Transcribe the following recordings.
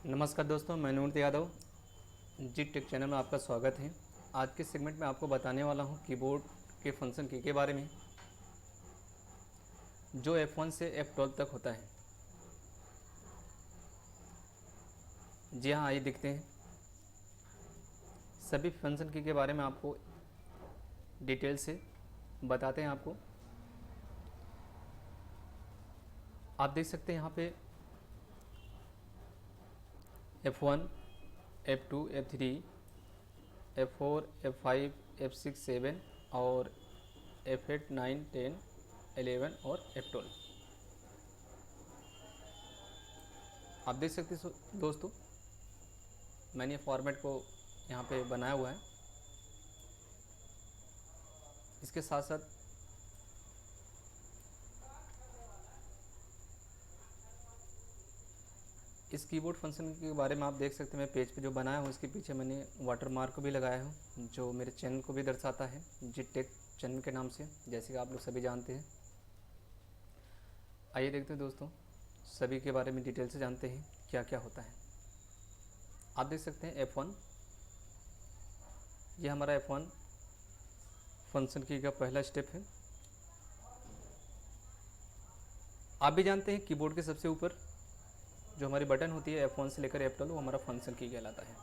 नमस्कार दोस्तों, मैं नूर यादव जी टेक चैनल में आपका स्वागत है। आज के सेगमेंट में आपको बताने वाला हूं कीबोर्ड के फंक्शन की के बारे में जो F1 से F12 तक होता है। जी हाँ, आइए देखते हैं। सभी फंक्शन की के बारे में आपको डिटेल से बताते हैं। आपको आप देख सकते हैं यहाँ पे F1, F2, F3, F4, F5, F6, 7 और F8, 9, 10, 11 और F12। आप देख सकते हैं दोस्तों, मैंने फॉर्मेट को यहाँ पे बनाया हुआ है। इसके साथ साथ इस कीबोर्ड फंक्शन के बारे में आप देख सकते हैं। मैं पेज पे जो बनाया हूँ उसके पीछे मैंने वाटर मार्क भी लगाया हूँ जो मेरे चैनल को भी दर्शाता है, जी टेक चैनल के नाम से, जैसे कि आप लोग सभी जानते हैं। आइए देखते हैं दोस्तों, सभी के बारे में डिटेल से जानते हैं क्या क्या होता है। आप देख सकते हैं F1, यह हमारा F1 फंक्शन की का पहला स्टेप है। आप भी जानते हैं कीबोर्ड के सबसे ऊपर जो हमारी बटन होती है F1 से लेकर F12 वो हमारा फंक्शन की कहलाता है।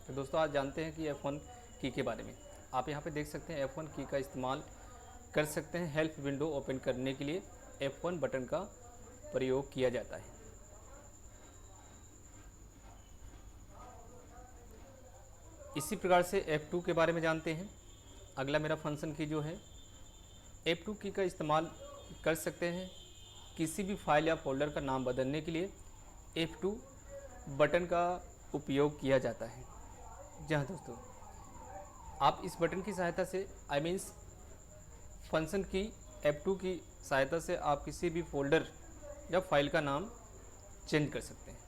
तो दोस्तों आज जानते हैं कि F1 की के बारे में। आप यहाँ पे देख सकते हैं F1 की का इस्तेमाल कर सकते हैं। हेल्प विंडो ओपन करने के लिए F1 बटन का प्रयोग किया जाता है। इसी प्रकार से F2 के बारे में जानते हैं। अगला मेरा फंक्शन की जो है F2 की का इस्तेमाल कर सकते हैं किसी भी फाइल या फोल्डर का नाम बदलने के लिए F2 बटन का उपयोग किया जाता है। जहाँ दोस्तों आप इस बटन की सहायता से मीन्स फंक्शन की F2 की सहायता से आप किसी भी फोल्डर या फाइल का नाम चेंज कर सकते हैं।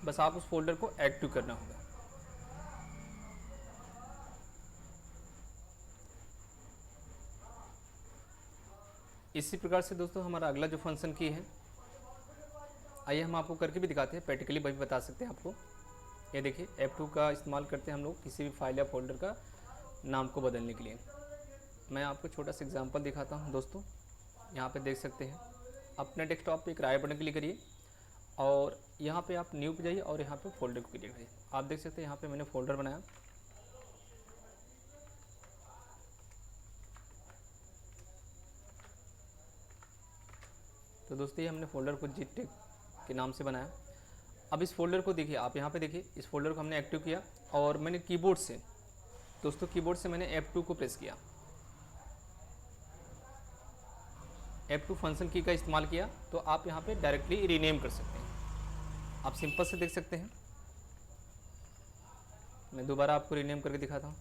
बस आप उस फोल्डर को एक्टिव करना होगा। इसी प्रकार से दोस्तों हमारा अगला जो फंक्शन की है, आइए हम आपको करके भी दिखाते हैं, प्रैक्टिकली भी बता सकते हैं आपको। ये देखिए F2 का इस्तेमाल करते हैं हम लोग किसी भी फाइल या फोल्डर का नाम को बदलने के लिए। मैं आपको छोटा सा एग्जांपल दिखाता हूँ दोस्तों। यहाँ पे देख सकते हैं, अपने डेस्कटॉप पे एक राइट बटन क्लिक करिए और यहाँ पे आप न्यू पे जाइए और यहाँ पे फोल्डर को क्लिक करिए। आप देख सकते हैं यहाँ पे मैंने फोल्डर बनाया। तो दोस्तों ये हमने फोल्डर को जी टेक के नाम से बनाया। अब इस फोल्डर को देखिए, आप यहाँ पे देखिए, इस फोल्डर को हमने एक्टिव किया और मैंने कीबोर्ड से दोस्तों कीबोर्ड से मैंने F2 को प्रेस किया, F2 फंक्शन की का इस्तेमाल किया। तो आप यहाँ पे डायरेक्टली रीनेम कर सकते हैं। आप सिंपल से देख सकते हैं। मैं दोबारा आपको रीनेम करके दिखाता हूँ।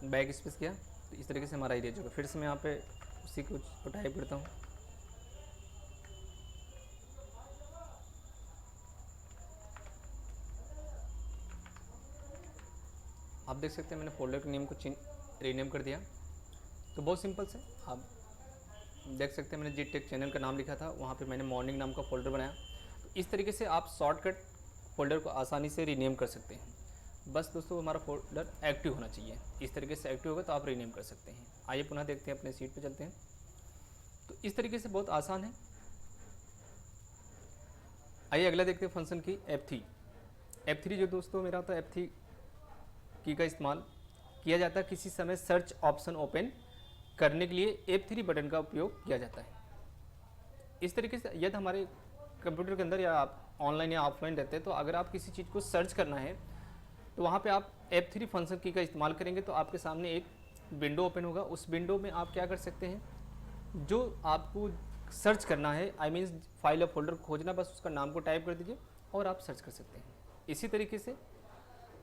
बैक स्पेस किया तो इस तरीके से हमारा इरेज होगा। फिर से मैं यहाँ पे उसी को टाइप करता हूँ। आप देख सकते हैं मैंने फोल्डर के नेम को रीनेम कर दिया। तो बहुत सिंपल से आप देख सकते हैं, मैंने जी टेक चैनल का नाम लिखा था, वहाँ पे मैंने मॉर्निंग नाम का फोल्डर बनाया। तो इस तरीके से आप शॉर्टकट फोल्डर को आसानी से रीनेम कर सकते हैं। बस दोस्तों हमारा फोल्डर एक्टिव होना चाहिए। इस तरीके से एक्टिव होगा तो आप रीनेम कर सकते हैं। आइए पुनः देखते हैं, अपने सीट पे चलते हैं। तो इस तरीके से बहुत आसान है। आइए अगला देखते हैं फंक्शन की F3 जो दोस्तों मेरा होता है F3 की का इस्तेमाल किया जाता है किसी समय सर्च ऑप्शन ओपन करने के लिए F3 बटन का उपयोग किया जाता है। इस तरीके से यदि हमारे कंप्यूटर के अंदर या आप ऑनलाइन या ऑफलाइन रहते हैं तो अगर आप किसी चीज़ को सर्च करना है तो वहाँ पे आप F3 फंक्शन की का इस्तेमाल करेंगे तो आपके सामने एक विंडो ओपन होगा। उस विंडो में आप क्या कर सकते हैं, जो आपको सर्च करना है मीन्स फाइल या फोल्डर खोजना, बस उसका नाम को टाइप कर दीजिए और आप सर्च कर सकते हैं। इसी तरीके से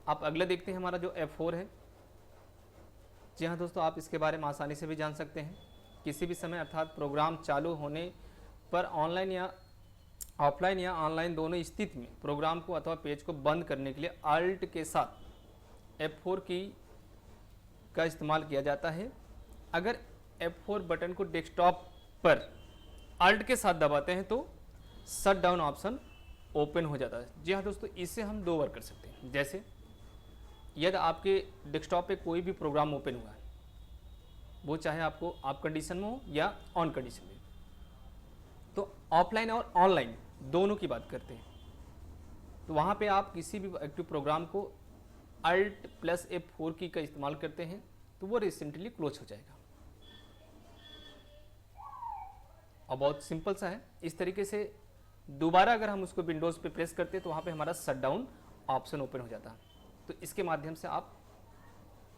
आप अगला देखते हैं हमारा जो F4 है। जी हाँ दोस्तों, आप इसके बारे में आसानी से भी जान सकते हैं। किसी भी समय अर्थात प्रोग्राम चालू होने पर ऑनलाइन या ऑफलाइन या ऑनलाइन दोनों स्थिति में प्रोग्राम को अथवा पेज को बंद करने के लिए अल्ट के साथ F4 की का इस्तेमाल किया जाता है। अगर F4 बटन को डेस्कटॉप पर अल्ट के साथ दबाते हैं तो शट डाउन ऑप्शन ओपन हो जाता है। जी हाँ दोस्तों, इससे हम दो बार कर सकते हैं। जैसे यदि आपके डेस्कटॉप पे कोई भी प्रोग्राम ओपन हुआ है, वो चाहे आपको ऑफ कंडीशन में हो या ऑन कंडीशन में, तो ऑफलाइन और ऑनलाइन दोनों की बात करते हैं, तो वहाँ पे आप किसी भी एक्टिव प्रोग्राम को अल्ट प्लस F4 की का इस्तेमाल करते हैं तो वो रिसेंटली क्लोज हो जाएगा। और बहुत सिंपल सा है। इस तरीके से दोबारा अगर हम उसको विंडोज़ पे प्रेस करते हैं तो वहाँ पे हमारा शट डाउन ऑप्शन ओपन हो जाता है। तो इसके माध्यम से आप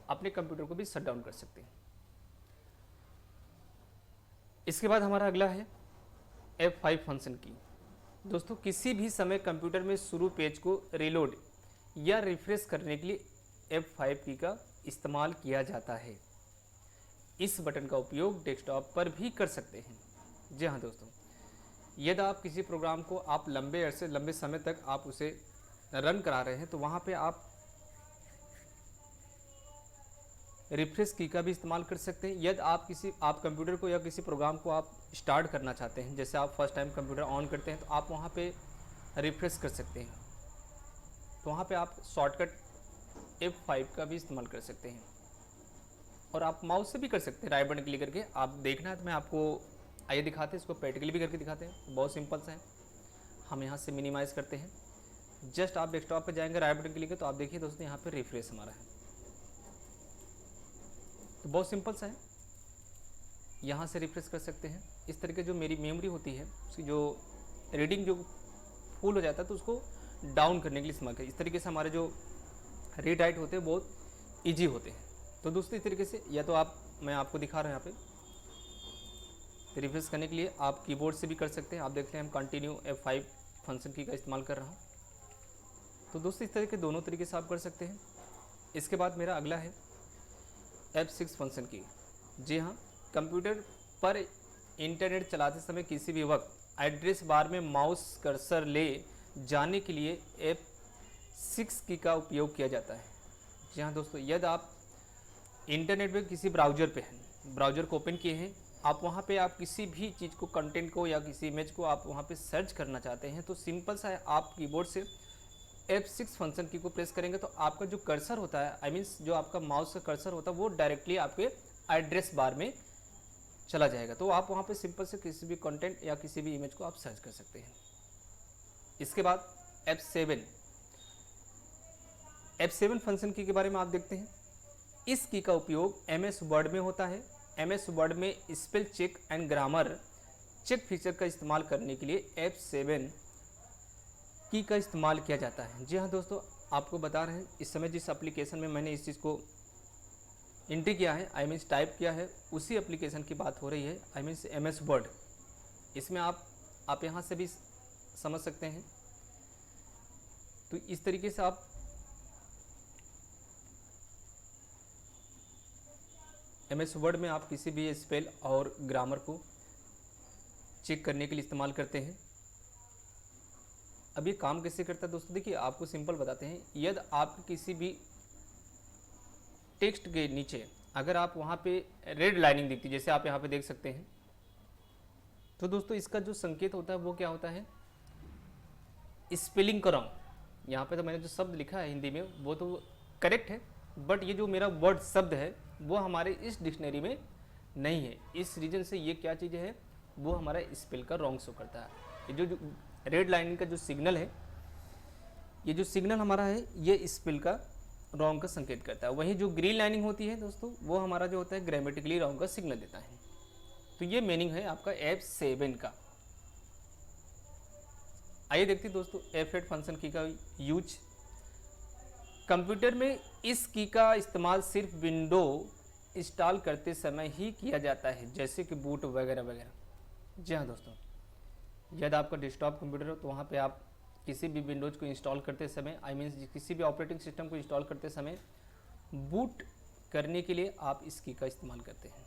अपने कंप्यूटर को भी शट डाउन कर सकते हैं। इसके बाद हमारा अगला है F5 फंक्शन की। दोस्तों, किसी भी समय कंप्यूटर में शुरू पेज को रीलोड या रिफ्रेश करने के लिए F5 की का इस्तेमाल किया जाता है। इस बटन का उपयोग डेस्कटॉप पर भी कर सकते हैं। जी हाँ दोस्तों, यदि आप किसी प्रोग्राम को आप लंबे समय तक आप उसे रन करा रहे हैं तो वहाँ पे आप रिफ्रेश की का भी इस्तेमाल कर सकते हैं। यदि आप कंप्यूटर को या किसी प्रोग्राम को आप स्टार्ट करना चाहते हैं, जैसे आप फर्स्ट टाइम कंप्यूटर ऑन करते हैं तो आप वहाँ पे रिफ्रेश कर सकते हैं, तो वहाँ पे आप शॉर्टकट F5 का भी इस्तेमाल कर सकते हैं। और आप माउस से भी कर सकते हैं, राइट बटन क्लिक करके। आप देखना है तो मैं आपको आइए दिखाते हैं, इसको प्रैक्टिकली भी करके दिखाते हैं। बहुत सिंपल सा है। हम यहाँ से मिनिमाइज़ करते हैं, जस्ट आप डेस्कटॉप पर जाएंगे, राइट बटन क्लिक है, तो आप देखिए दोस्तों यहाँ पे रिफ्रेश हमारा है। तो बहुत सिंपल सा है, यहाँ से रिफ्रेश कर सकते हैं। इस तरीके जो मेरी मेमोरी होती है उसकी जो रीडिंग जो फुल हो जाता है तो उसको डाउन करने के लिए इस्तेमाल करें। इस तरीके से हमारे जो रीड राइट होते हैं बहुत ईजी होते हैं। तो दोस्तों इस तरीके से या तो मैं आपको दिखा रहा हूँ यहाँ पे रिफ्रेश करने के लिए आप कीबोर्ड से भी कर सकते हैं। आप देख रहे हैं हम कंटिन्यू F5 फंक्शन की का इस्तेमाल कर रहा हूँ। तो दोस्तों इस तरीके दोनों तरीके से आप कर सकते हैं। इसके बाद मेरा अगला है F6 फंक्शन की। जी हाँ, कंप्यूटर पर इंटरनेट चलाते समय किसी भी वक्त एड्रेस बार में माउस कर्सर ले जाने के लिए F6 की का उपयोग किया जाता है। जी हाँ दोस्तों, यदि आप इंटरनेट पे किसी ब्राउज़र पे हैं, ब्राउज़र को ओपन किए हैं, आप वहाँ पे आप किसी भी चीज़ को, कंटेंट को या किसी इमेज को आप वहाँ पे सर्च करना चाहते हैं, तो सिंपल सा है, आप कीबोर्ड से F6 फंक्शन की को प्रेस करेंगे तो आपका जो कर्सर होता है, आई मीन्स जो आपका माउस का कर्सर होता है, वो डायरेक्टली आपके एड्रेस बार में चला जाएगा। तो आप वहाँ पे सिंपल से किसी भी कंटेंट या किसी भी इमेज को आप सर्च कर सकते हैं। इसके बाद F7 फंक्शन की के बारे में आप देखते हैं। इस की का उपयोग MS वर्ड में होता है। MS वर्ड में spell check and grammar check feature का इस्तेमाल करने के लिए F7 की का इस्तेमाल किया जाता है। जी हाँ दोस्तों, आपको बता रहे हैं इस समय जिस एप्लीकेशन में मैंने इस चीज़ को एंट्री किया है, आई मीन्स टाइप किया है, उसी एप्लीकेशन की बात हो रही है, आई मीन्स MS वर्ड। इसमें आप यहाँ से भी समझ सकते हैं। तो इस तरीके से आप MS वर्ड में आप किसी भी स्पेल और ग्रामर को चेक करने के लिए इस्तेमाल करते हैं। अब ये काम कैसे करता है दोस्तों, देखिए आपको सिंपल बताते हैं। यदि आप किसी भी टेक्स्ट के नीचे अगर आप वहाँ पे रेड लाइनिंग दिखती है, जैसे आप यहाँ पे देख सकते हैं, तो दोस्तों इसका जो संकेत होता है वो क्या होता है, स्पेलिंग का रॉन्ग। यहाँ पे तो मैंने जो शब्द लिखा है हिंदी में वो तो करेक्ट है, बट ये जो मेरा वर्ड शब्द है वो हमारे इस डिक्शनरी में नहीं है। इस रीजन से ये क्या चीज़ है, वो हमारा स्पेल का रॉन्ग शो करता है। ये जो रेड लाइनिंग का जो सिग्नल है, ये जो सिग्नल हमारा है, ये स्पेल का रॉन्ग का संकेत करता है। वहीं जो ग्रीन लाइनिंग होती है दोस्तों, वो हमारा जो होता है ग्रामेटिकली रॉन्ग का सिग्नल देता है। तो ये मीनिंग है आपका F7 का। आइए देखते हैं दोस्तों F8 फंक्शन की का यूज। कंप्यूटर में इस की का इस्तेमाल सिर्फ विंडो इंस्टॉल करते समय ही किया जाता है, जैसे कि बूट वगैरह वगैरह। जी हाँ दोस्तों, यदि आपका डेस्कटॉप कंप्यूटर हो तो वहाँ पे आप किसी भी विंडोज को इंस्टॉल करते समय, आई मीन्स किसी भी ऑपरेटिंग सिस्टम को इंस्टॉल करते समय बूट करने के लिए आप इस की का इस्तेमाल करते हैं।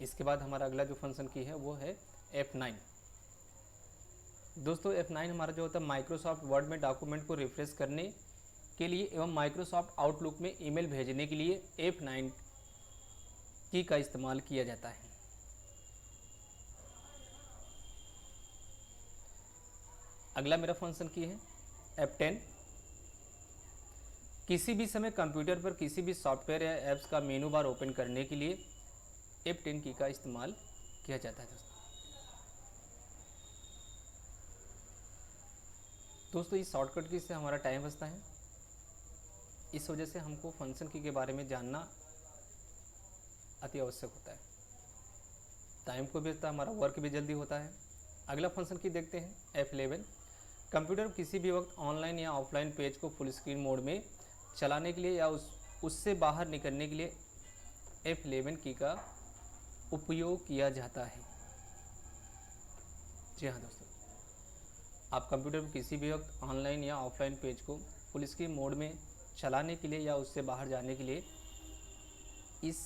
इसके बाद हमारा अगला जो फंक्शन की है वो है F9। दोस्तों F9 हमारा जो होता है माइक्रोसॉफ्ट वर्ड में डॉक्यूमेंट को रिफ्रेश करने के लिए एवं माइक्रोसॉफ्ट आउटलुक में ईमेल भेजने के लिए F9 की का इस्तेमाल किया जाता है। अगला मेरा फंक्शन की है F10। किसी भी समय कंप्यूटर पर किसी भी सॉफ्टवेयर या ऐप्स का मेनू बार ओपन करने के लिए F10 की का इस्तेमाल किया जाता है। दोस्तों इस शॉर्टकट की से हमारा टाइम बचता है, इस वजह से हमको फंक्शन की के बारे में जानना अति आवश्यक होता है। टाइम को भी बचता है, हमारा वर्क भी जल्दी होता है। अगला फंक्शन की देखते हैं F11। कंप्यूटर किसी भी वक्त ऑनलाइन या ऑफलाइन पेज को फुल स्क्रीन मोड में चलाने के लिए या उससे बाहर निकलने के लिए F11 की का उपयोग किया जाता है। जी हाँ दोस्तों, आप कंप्यूटर पर किसी भी वक्त ऑनलाइन या ऑफलाइन पेज को फुल स्क्रीन मोड में चलाने के लिए या उससे बाहर जाने के लिए इस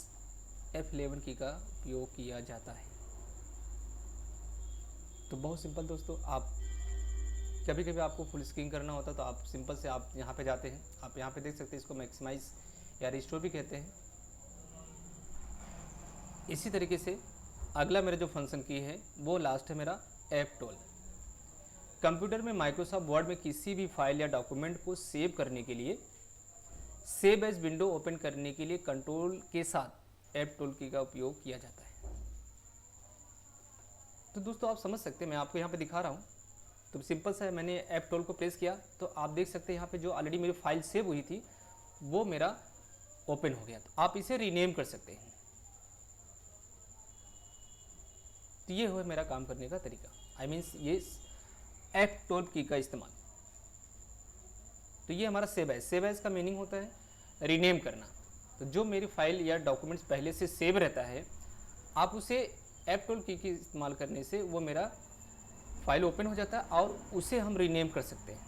F11 की का उपयोग किया जाता है। तो बहुत सिंपल दोस्तों, आप कभी कभी आपको फुल स्क्रीन करना होता है तो आप सिंपल से आप यहाँ पे जाते हैं, आप यहाँ पे देख सकते हैं, इसको मैक्सिमाइज या रिस्टोर भी कहते हैं। इसी तरीके से अगला मेरा जो फंक्शन की है वो लास्ट है मेरा F12। कंप्यूटर में माइक्रोसॉफ्ट वर्ड में किसी भी फाइल या डॉक्यूमेंट को सेव करने के लिए सेव एज विंडो ओपन करने के लिए कंट्रोल के साथ F12 की का उपयोग किया जाता है। तो दोस्तों आप समझ सकते हैं, मैं आपको यहाँ पे दिखा रहा हूँ। तो सिंपल सा है, मैंने F12 को प्रेस किया तो आप देख सकते हैं यहाँ पे जो ऑलरेडी मेरी फाइल सेव हुई थी वो मेरा ओपन हो गया। तो आप इसे रीनेम कर सकते हैं। तो ये हो मेरा काम करने का तरीका, आई मीन्स ये F12 की का इस्तेमाल। तो ये हमारा सेव एज का मीनिंग होता है रीनेम करना। तो जो मेरी फाइल या डॉक्यूमेंट्स पहले से सेव रहता है, आप उसे F12 की इस्तेमाल करने से वो मेरा फाइल ओपन हो जाता है और उसे हम रीनेम कर सकते हैं।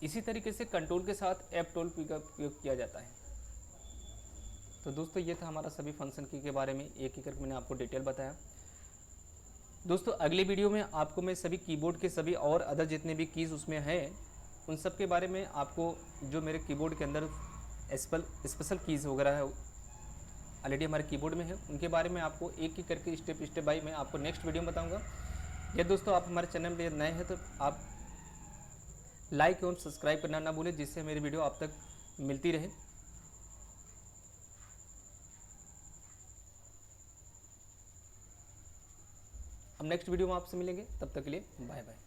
इसी तरीके से कंट्रोल के साथ F12 की का उपयोग किया जाता है। तो दोस्तों ये था हमारा सभी फंक्शन की के बारे में, एक एक करके मैंने आपको डिटेल बताया। दोस्तों अगले वीडियो में आपको मैं सभी कीबोर्ड के सभी और अदर जितने भी कीज़ उसमें हैं उन सब के बारे में, आपको जो मेरे कीबोर्ड के अंदर स्पेशल कीज़ वगैरह है ऑलरेडी हमारे कीबोर्ड में है, उनके बारे में आपको एक एक करके स्टेप बाय मैं आपको नेक्स्ट वीडियो में बताऊंगा। ये दोस्तों आप हमारे चैनल पे नए हैं तो आप लाइक एवं सब्सक्राइब करना ना भूलें, जिससे मेरी वीडियो आप तक मिलती रहे। अब नेक्स्ट वीडियो में आपसे मिलेंगे, तब तक के लिए बाय बाय।